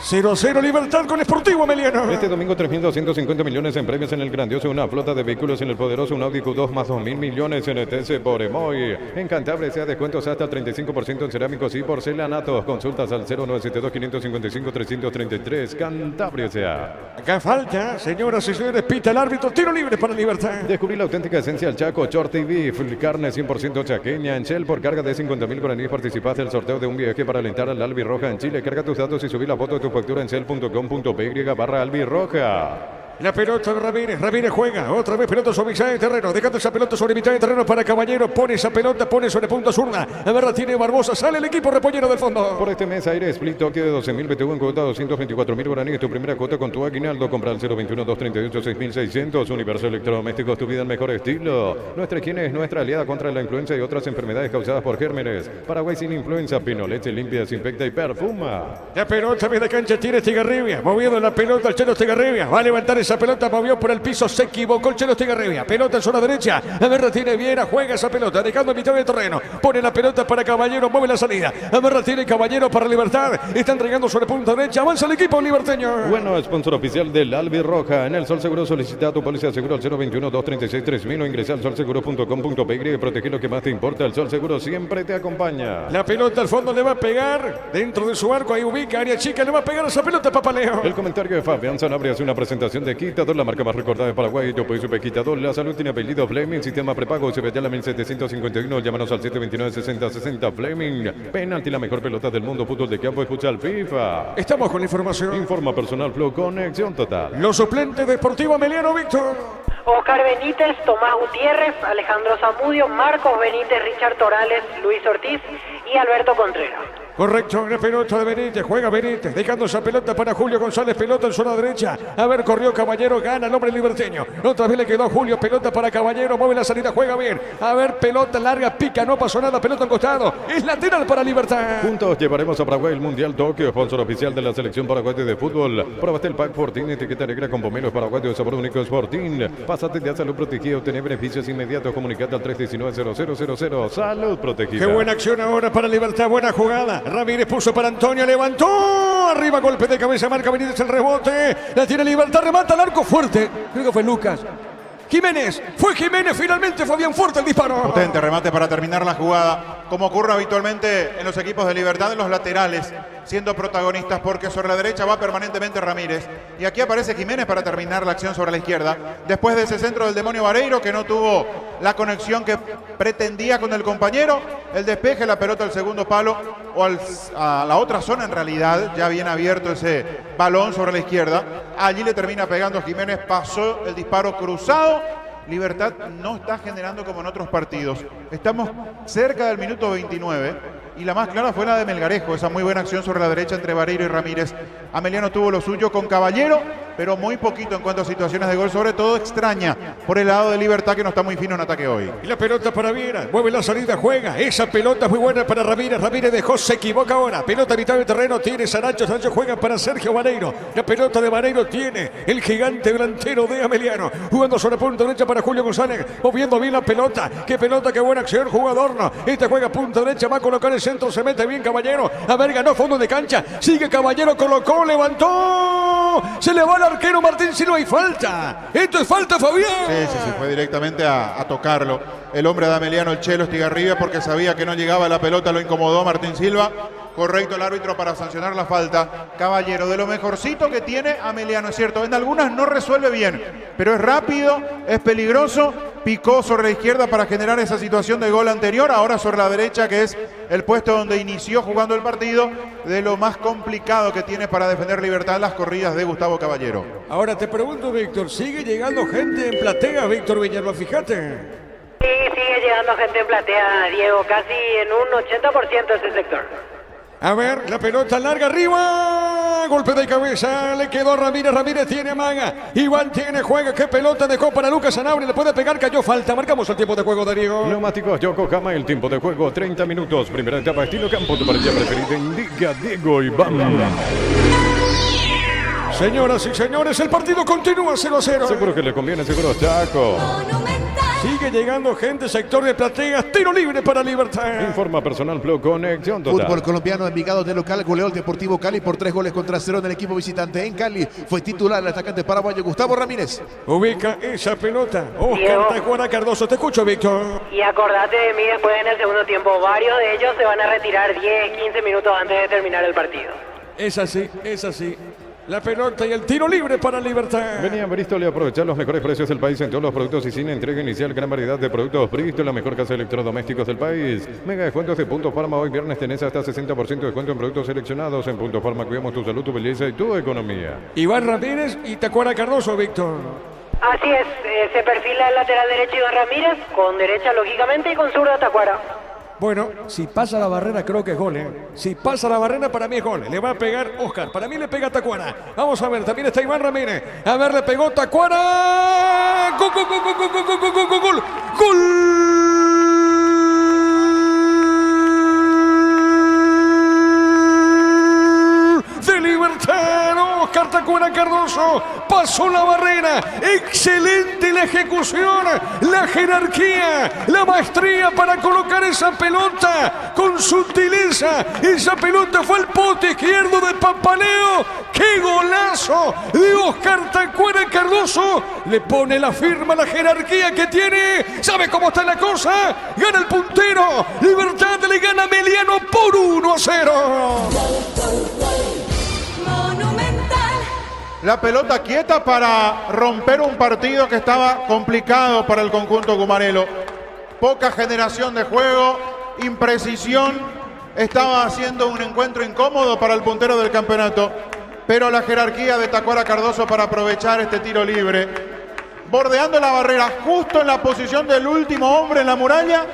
[SPEAKER 2] 0-0 Libertad con Sportivo Ameliano.
[SPEAKER 3] Este domingo 3.250 millones en premios en el grandioso, una flota de vehículos en el poderoso, un Audi Q2 más 2.000 millones en ETS por Emoy. En Cantabria sea descuentos hasta el 35% en cerámicos y porcelanatos. Consultas al 0972-555-333. Cantabria sea.
[SPEAKER 2] Acá falta, señoras y señores, pita el árbitro, tiro libre para Libertad.
[SPEAKER 3] Descubrí la auténtica esencia del Chaco, Short y Beef, carne 100% chaqueña. En Shell por carga de 50.000 guaraníes participaste del sorteo de un viaje para alentar al Albirroja en Chile. Carga tus datos y subí la foto de tu factura en shell.com.py/Albirroja.
[SPEAKER 2] La pelota de Ramírez, Ramírez juega, otra vez pelota sobre mitad de terreno, dejando esa pelota sobre mitad de terreno para Caballero, pone esa pelota, pone sobre punta zurda, a ver, la tiene Barbosa, sale el equipo repollero del fondo.
[SPEAKER 3] Por este mes, Aire Split Tokio de 12.000 BTU en cuota 224.000 guaraníes, tu primera cuota con tu aguinaldo, compra al 021-238-6.600, Universo Electrodomésticos, tu vida al mejor estilo. Nuestra higiene es nuestra aliada contra la influenza y otras enfermedades causadas por gérmenes. Paraguay sin influenza, Pino, leche limpia, desinfecta y perfuma.
[SPEAKER 2] La pelota media cancha tiene Estigarribia, moviendo la pelota el Chelo Estigarribia, va a levantar esa pelota, movió por el piso, se equivocó el Chelo Estigarribia, pelota en zona derecha, a ver, la tiene Viera, juega esa pelota, dejando a mitad del terreno, pone la pelota para Caballero, mueve la salida, a ver, la tiene Caballero para Libertad, está entregando sobre punta derecha, avanza el equipo liberteño.
[SPEAKER 3] Bueno, sponsor oficial del Albirroja, en el Sol Seguro solicita tu póliza de seguro al 021-236-3000 o ingresa al solseguro.com.py, protege lo que más te importa, el Sol Seguro siempre te acompaña.
[SPEAKER 2] La pelota al fondo le va a pegar, dentro de su arco, ahí ubica, área chica, le va a pegar a esa pelota, Papaleo.
[SPEAKER 3] El comentario de Fabián Sanabria es una presentación de Quitador, la marca más recordada de Paraguay. Yo soy Quitador, la salud tiene apellido Fleming, sistema prepago, se ve ya la 1751, llámanos al 729-6060 Fleming. Penalti, la mejor pelota del mundo, fútbol de campo y futsal FIFA.
[SPEAKER 2] Estamos con la información.
[SPEAKER 3] Informa Personal Flow, conexión total.
[SPEAKER 2] Los suplentes de Sportivo Ameliano, Víctor.
[SPEAKER 1] Oscar Benítez, Tomás Gutiérrez, Alejandro Zamudio, Marcos Benítez, Richard Torales, Luis Ortiz y Alberto Contreras.
[SPEAKER 2] Correcto, la pelota de Benítez, juega Benítez, dejando esa pelota para Julio González, pelota en zona derecha. A ver, corrió Caballero, gana el hombre liberteño. Otra vez le quedó Julio, pelota para Caballero, mueve la salida, juega bien. A ver, pelota larga, pica, no pasó nada, pelota al costado. Es lateral para Libertad.
[SPEAKER 3] Juntos llevaremos a Paraguay el Mundial Tokio, sponsor oficial de la selección paraguaya de fútbol. Pruébate el pack Fortín, etiqueta negra con pomelos paraguayos de sabor único Fortín. Pásate de salud protegida, obtener beneficios inmediatos, comunicate al 319-0000. Salud protegida.
[SPEAKER 2] Qué buena acción ahora para Libertad, buena jugada. Ramírez puso para Antonio, levantó, arriba, golpe de cabeza, marca Benítez el rebote, la tiene Libertad, remata al arco fuerte, creo que fue Lucas. Jiménez, fue Jiménez, finalmente fue bien fuerte el disparo.
[SPEAKER 4] Potente remate para terminar la jugada, como ocurre habitualmente en los equipos de Libertad, en los laterales, siendo protagonistas, porque sobre la derecha va permanentemente Ramírez. Y aquí aparece Jiménez para terminar la acción sobre la izquierda. Después de ese centro del demonio Vareiro, que no tuvo la conexión que pretendía con el compañero, el despeje, la pelota al segundo palo, o a la otra zona en realidad, ya bien abierto ese balón sobre la izquierda. Allí le termina pegando Jiménez, pasó el disparo cruzado. Libertad no está generando como en otros partidos. Estamos cerca del minuto 29 y la más clara fue la de Melgarejo, esa muy buena acción sobre la derecha entre Vareiro y Ramírez. Ameliano tuvo lo suyo con Caballero, pero muy poquito en cuanto a situaciones de gol, sobre todo extraña por el lado de Libertad, que no está muy fino en ataque hoy.
[SPEAKER 2] Y la pelota para Viera, mueve la salida, juega, esa pelota es muy buena para Ramírez, Ramírez dejó, se equivoca ahora, pelota a mitad del terreno, tiene Saracho, Saracho juega para Sergio Vareiro, la pelota de Vareiro tiene el gigante delantero de Ameliano, jugando sobre punta derecha para Julio González, moviendo bien la pelota, qué buena acción, jugador, no, este juega punta derecha, va a colocar el centro, se mete bien Caballero, a ver, ganó fondo de cancha, sigue Caballero, colocó, levantó, se le va al arquero Martín Silva y falta. Esto es falta, Fabián.
[SPEAKER 4] Sí, fue directamente a tocarlo. El hombre de Ameliano, el Chelo Estigarribia, porque sabía que no llegaba la pelota, lo incomodó Martín Silva. Correcto el árbitro para sancionar la falta. Caballero, de lo mejorcito que tiene Ameliano, es cierto. En algunas no resuelve bien, pero es rápido, es peligroso. Picó sobre la izquierda para generar esa situación de gol anterior. Ahora sobre la derecha, que es el puesto donde inició jugando el partido. De lo más complicado que tiene para defender Libertad, las corridas de Gustavo Caballero.
[SPEAKER 2] Ahora te pregunto, Víctor, ¿sigue llegando gente en platea, Víctor Villalba? Fíjate.
[SPEAKER 1] Sí, sigue llegando gente en platea, Diego, casi en un 80% de ese sector.
[SPEAKER 2] A ver, la pelota larga arriba, golpe de cabeza, le quedó Ramírez, Ramírez tiene maga, Iván tiene, juega, qué pelota dejó para Lucas Sanabria, le puede pegar, cayó falta, marcamos el tiempo de juego, Darío.
[SPEAKER 3] Neumáticos Yokohama, el tiempo de juego, 30 minutos, primera etapa, estilo campo, tu partida preferida, indica Diego Iván.
[SPEAKER 2] Señoras y señores, el partido continúa 0-0.
[SPEAKER 3] Seguro que le conviene, seguro Chaco.
[SPEAKER 2] Sigue llegando gente, sector de plateas, tiro libre para Libertad.
[SPEAKER 3] Informa Personal Blog, conexión total.
[SPEAKER 5] Fútbol colombiano. Envigado de local goleó el Deportivo Cali por 3-0 en el equipo visitante. En Cali fue titular el atacante paraguayo Gustavo Ramírez.
[SPEAKER 2] Ubica esa pelota. Oscar
[SPEAKER 1] Diego.
[SPEAKER 2] Tacuara Cardoso, te escucho, Víctor.
[SPEAKER 1] Y acordate de mí después en el segundo tiempo. Varios de ellos se van a retirar 10, 15 minutos antes de terminar el partido.
[SPEAKER 2] Es así, es así. La pelota y el tiro libre para Libertad.
[SPEAKER 3] Venía Bristol y aprovechar los mejores precios del país en todos los productos y sin entrega inicial. Gran variedad de productos. Bristol, la mejor casa de electrodomésticos del país. Mega descuentos de Punto Farma. Hoy viernes tenés hasta 60% de descuento en productos seleccionados. En Punto Farma cuidamos tu salud, tu belleza y tu economía.
[SPEAKER 2] Iván Ramírez y Tacuara Cardoso, Víctor.
[SPEAKER 1] Así es, se perfila el lateral derecho Iván Ramírez, con derecha lógicamente y con zurda Tacuara.
[SPEAKER 2] Bueno, si pasa la barrera creo que es gol, ¿eh? Si pasa la barrera para mí es gol. Le va a pegar Oscar. Para mí le pega Tacuara. Vamos a ver, también está Iván Ramírez. A ver, le pegó Tacuara. ¡Gol, gol, gol, gol, gol, gol, gol, gol, gol, gol! ¡Gol! De Libertad, Oscar Tacuara Cardoso pasó la barrera. Excelente la ejecución, la jerarquía, la maestría para colocar esa pelota con sutileza. Esa pelota fue al poste izquierdo de Papaleo. ¡Qué golazo de Oscar Tacuara Cardoso! Le pone la firma, la jerarquía que tiene. ¿Sabe cómo está la cosa? Gana el puntero. Libertad le gana a Meliano por 1-0.
[SPEAKER 4] La pelota quieta para romper un partido que estaba complicado para el conjunto cumarelo. Poca generación de juego, imprecisión. Estaba haciendo un encuentro incómodo para el puntero del campeonato. Pero la jerarquía de Tacuara Cardoso para aprovechar este tiro libre. Bordeando la barrera, justo en la posición del último hombre en la muralla.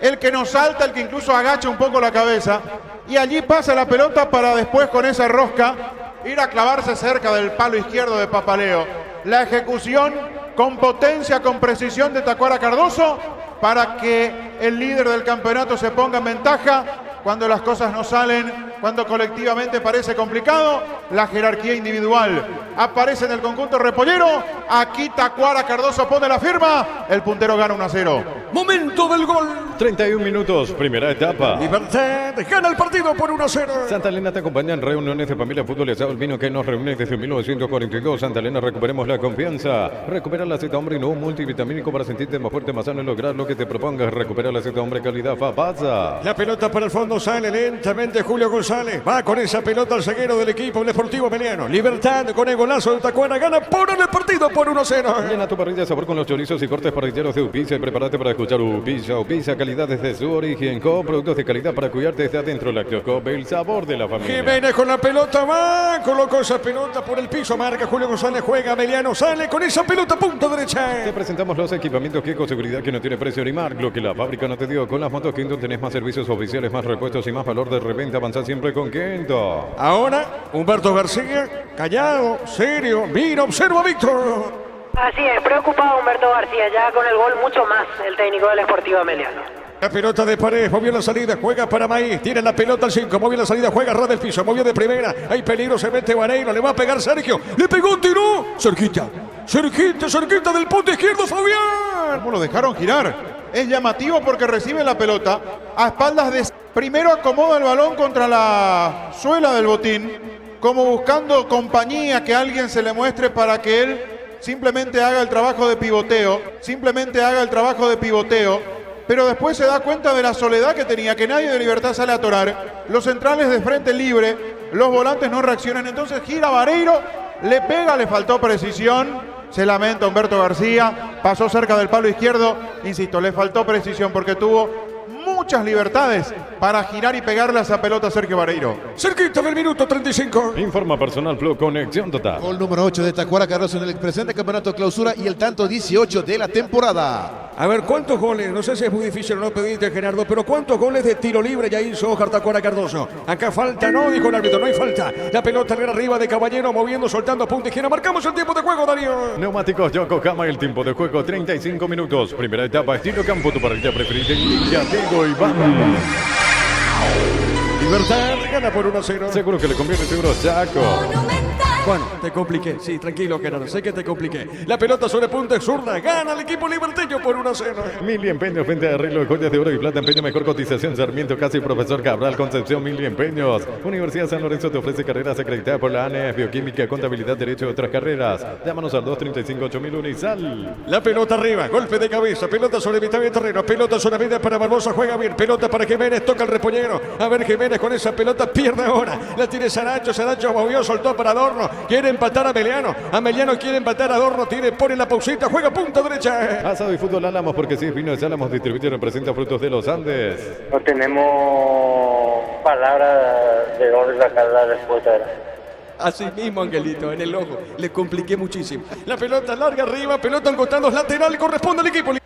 [SPEAKER 4] El que no salta, el que incluso agacha un poco la cabeza. Y allí pasa la pelota para después con esa rosca ir a clavarse cerca del palo izquierdo de Papaleo. La ejecución con potencia, con precisión de Tacuara Cardoso para que el líder del campeonato se ponga en ventaja cuando las cosas no salen, cuando colectivamente parece complicado. La jerarquía individual aparece en el conjunto repollero. Aquí Tacuara Cardoso pone la firma. El puntero gana 1-0.
[SPEAKER 2] Momento del gol.
[SPEAKER 3] 31 minutos, primera etapa.
[SPEAKER 2] Libertad gana el partido por 1-0.
[SPEAKER 3] Santa Elena te acompaña en reuniones de familia, fútbol y asado. El vino que nos reúne desde 1942. Santa Elena, recuperemos la confianza. Recupera la Z Hombre y nuevo multivitamínico para sentirte más fuerte, más sano y lograr lo que te propongas. Recupera la Z Hombre calidad Fapasa.
[SPEAKER 2] La pelota para el fondo, sale lentamente Julio González. Va con esa pelota al zaguero del equipo Deportivo Meliano. Libertad con el golazo de Tacuara. Gana por el partido por 1-0.
[SPEAKER 3] Llena tu parrilla de sabor con los chorizos y cortes parrilleros de Upiza y prepárate para escuchar Upiza. Upiza, calidad desde su origen. Con productos de calidad para cuidarte desde adentro. Lactocop, el sabor de la familia.
[SPEAKER 2] Jiménez con la pelota, va, colocó esa pelota por el piso, marca Julio González, juega Meliano, sale con esa pelota, punto derecha.
[SPEAKER 3] Te presentamos los equipamientos que con seguridad que no tiene precio ni marca, lo que la fábrica no te dio. Con las motos Quinto tenés más servicios oficiales, más repuestos y más valor de reventa. Avanza siempre con Quinto.
[SPEAKER 2] Ahora, Humberto García, callado, serio, mira, observa a Víctor.
[SPEAKER 1] Así es, preocupado Humberto García, ya con el gol mucho más el técnico del Sportivo Meliano.
[SPEAKER 2] La pelota de Paredes, movió la salida, juega para Maíz, tiene la pelota al 5, movió la salida, juega ras del piso, movió de primera, hay peligro, se mete Vareiro, le va a pegar Sergio, le pegó, tiró, cerquita del punto izquierdo, Fabián.
[SPEAKER 4] ¿Cómo lo dejaron girar? Es llamativo porque recibe la pelota a espaldas de... Primero acomoda el balón contra la suela del botín, como buscando compañía, que alguien se le muestre para que él simplemente haga el trabajo de pivoteo, pero después se da cuenta de la soledad que tenía, que nadie de Libertad sale a atorar, los centrales de frente libre, los volantes no reaccionan, entonces gira Vareiro, le pega, le faltó precisión, se lamenta Humberto García, pasó cerca del palo izquierdo, insisto, le faltó precisión porque tuvo muchas libertades para girar y pegarle a esa pelota a Sergio Vareiro.
[SPEAKER 2] Cerquita del minuto 35.
[SPEAKER 3] Informa Personal Blog, conexión total.
[SPEAKER 5] Gol número 8 de Tacuara Cardoso en el presente campeonato clausura y el tanto 18 de la temporada.
[SPEAKER 2] A ver, ¿cuántos goles? No sé si es muy difícil o no pedirte, Gerardo, pero ¿cuántos goles de tiro libre ya hizo Oscar Tacuara Cardoso? Acá falta, no, dijo el árbitro, no hay falta. La pelota arriba de Caballero, moviendo, soltando, punta izquierda. Marcamos el tiempo de juego, Darío.
[SPEAKER 3] Neumáticos Yokohama, el tiempo de juego 35 minutos. Primera etapa, estilo campo, tu parrilla preferida. Ya digo, Iván.
[SPEAKER 2] Libertad gana por 1-0.
[SPEAKER 3] Seguro que le conviene, seguro Chaco.
[SPEAKER 6] Monumental.
[SPEAKER 2] Bueno, te compliqué. Sí, tranquilo, Gerardo. Sé que te compliqué. La pelota sobre punta zurda. Gana el equipo liberteño por 1-0.
[SPEAKER 3] Mili Empeños, frente a arreglo de joyas de oro y plata, empeño, mejor cotización, Sarmiento, casi Profesor Cabral, Concepción, Mili Empeños. Universidad San Lorenzo te ofrece carreras acreditadas por la ANEF, Bioquímica, Contabilidad, Derecho y otras carreras. Llámanos al 235-8000 y sal.
[SPEAKER 2] La pelota arriba, golpe de cabeza, pelota sobre mitad de terreno, pelota sobre media para Barbosa, juega bien, pelota para Jiménez, toca el repoñero. A ver, Jiménez con esa pelota pierde ahora. La tiene Saracho movió, soltó para Adorno. Quiere empatar a Ameliano. Ameliano quiere empatar a Adorno, pone la pausita, juega punta derecha.
[SPEAKER 3] Asado y fútbol Álamos, porque si es vino de Álamos, distribuye y representa frutos de los Andes.
[SPEAKER 6] No tenemos palabras de dónde sacar la respuesta.
[SPEAKER 2] Así mismo, Angelito, en el ojo. Le compliqué muchísimo. La pelota larga arriba, pelota en costados lateral, corresponde al equipo.